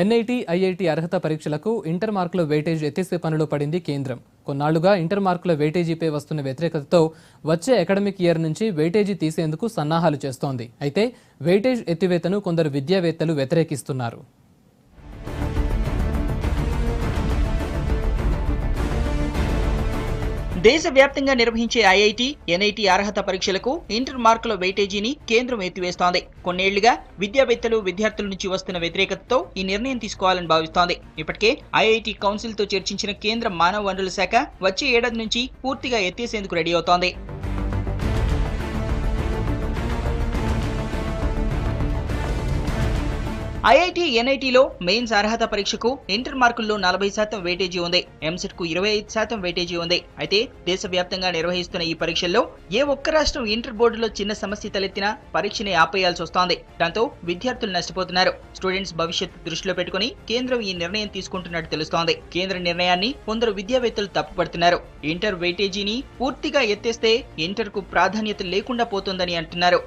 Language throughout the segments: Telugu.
ఎన్ఐటీ, ఐఐటీ అర్హత పరీక్షలకు ఇంటర్ మార్కుల వెయిటేజ్ ఎత్తిసే పనిలో పడింది కేంద్రం. కొన్నాళ్లుగా ఇంటర్ మార్కుల వెయిటేజీపై వస్తున్న వ్యతిరేకతతో వచ్చే అకాడమిక్ ఇయర్ నుంచి వెయిటేజీ తీసేందుకు సన్నాహాలు చేస్తోంది. అయితే వెయిటేజ్ ఎత్తివేతను కొందరు విద్యావేత్తలు వ్యతిరేకిస్తున్నారు. దేశవ్యాప్తంగా నిర్వహించే ఐఐటీ, ఎన్ఐటీ అర్హత పరీక్షలకు ఇంటర్ మార్కుల వెయిటేజీని కేంద్రం ఎత్తివేస్తోంది. కొన్నేళ్లుగా విద్యావేత్తలు, విద్యార్థుల నుంచి వస్తున్న వ్యతిరేకతతో ఈ నిర్ణయం తీసుకోవాలని భావిస్తోంది. ఇప్పటికే ఐఐటీ కౌన్సిల్ తో చర్చించిన కేంద్ర మానవ వనరుల శాఖ వచ్చే ఏడాది నుంచి పూర్తిగా ఎత్తేసేందుకు రెడీ అవుతోంది. ఐఐటీ, ఎన్ఐటీలో మెయిన్స్ అర్హత పరీక్షకు ఇంటర్ మార్కుల్లో 40% వెయిటేజీ ఉంది. ఎంసెట్ కు 25% వెయిటేజీ ఉంది. అయితే దేశవ్యాప్తంగా నిర్వహిస్తున్న ఈ పరీక్షల్లో ఏ ఒక్క రాష్ట్రం ఇంటర్ బోర్డులో చిన్న సమస్య తలెత్తినా పరీక్షని ఆపేయాల్సి వస్తోంది. దాంతో విద్యార్థులు నష్టపోతున్నారు. స్టూడెంట్స్ భవిష్యత్తు దృష్టిలో పెట్టుకుని కేంద్రం ఈ నిర్ణయం తీసుకుంటున్నట్టు తెలుస్తోంది. కేంద్ర నిర్ణయాన్ని కొందరు విద్యావేత్తలు తప్పుపడుతున్నారు. ఇంటర్ వెయిటేజీని పూర్తిగా ఎత్తేస్తే ఇంటర్ కు ప్రాధాన్యత లేకుండా పోతుందని అంటున్నారు.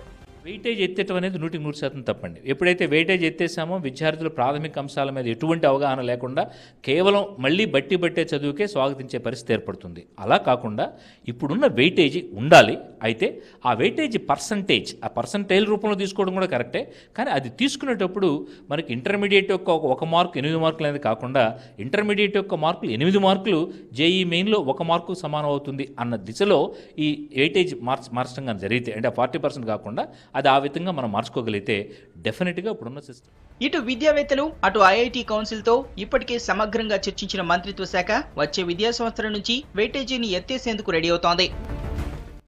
వెయిటేజ్ ఎత్తేయటం అనేది 100% తప్పండి. ఎప్పుడైతే వెయిటేజ్ ఎత్తేసామో విద్యార్థుల ప్రాథమిక అంశాల మీద ఎటువంటి అవగాహన లేకుండా కేవలం మళ్ళీ బట్టే చదువుకే స్వాగతించే పరిస్థితి ఏర్పడుతుంది. అలా కాకుండా ఇప్పుడున్న వెయిటేజీ ఉండాలి. అయితే ఆ వెయిటేజ్ ఆ పర్సంటేజ్ రూపంలో తీసుకోవడం కూడా కరెక్టే. కానీ అది తీసుకునేటప్పుడు మనకి ఇంటర్మీడియట్ యొక్క ఒక మార్కు 8 మార్కులు అనేది కాకుండా ఇంటర్మీడియట్ యొక్క మార్కులు 8 మార్కులు జేఈ మెయిన్లో 1 మార్కు సమానం అవుతుంది అన్న దిశలో ఈ వెయిటేజ్ మార్చడం కానీ జరిగితే, అంటే 40% కాకుండా అది ఆ విధంగా మనం మార్చుకోగలిగితే డెఫినెట్గా ఇప్పుడున్న సిస్టమ్. ఇటు విద్యావేత్తలు, అటు ఐఐటీ కౌన్సిల్ తో ఇప్పటికే సమగ్రంగా చర్చించిన మంత్రిత్వ శాఖ వచ్చే విద్యా సంవత్సరం నుంచి వెయిటేజీని ఎత్తేసేందుకు రెడీ అవుతోంది.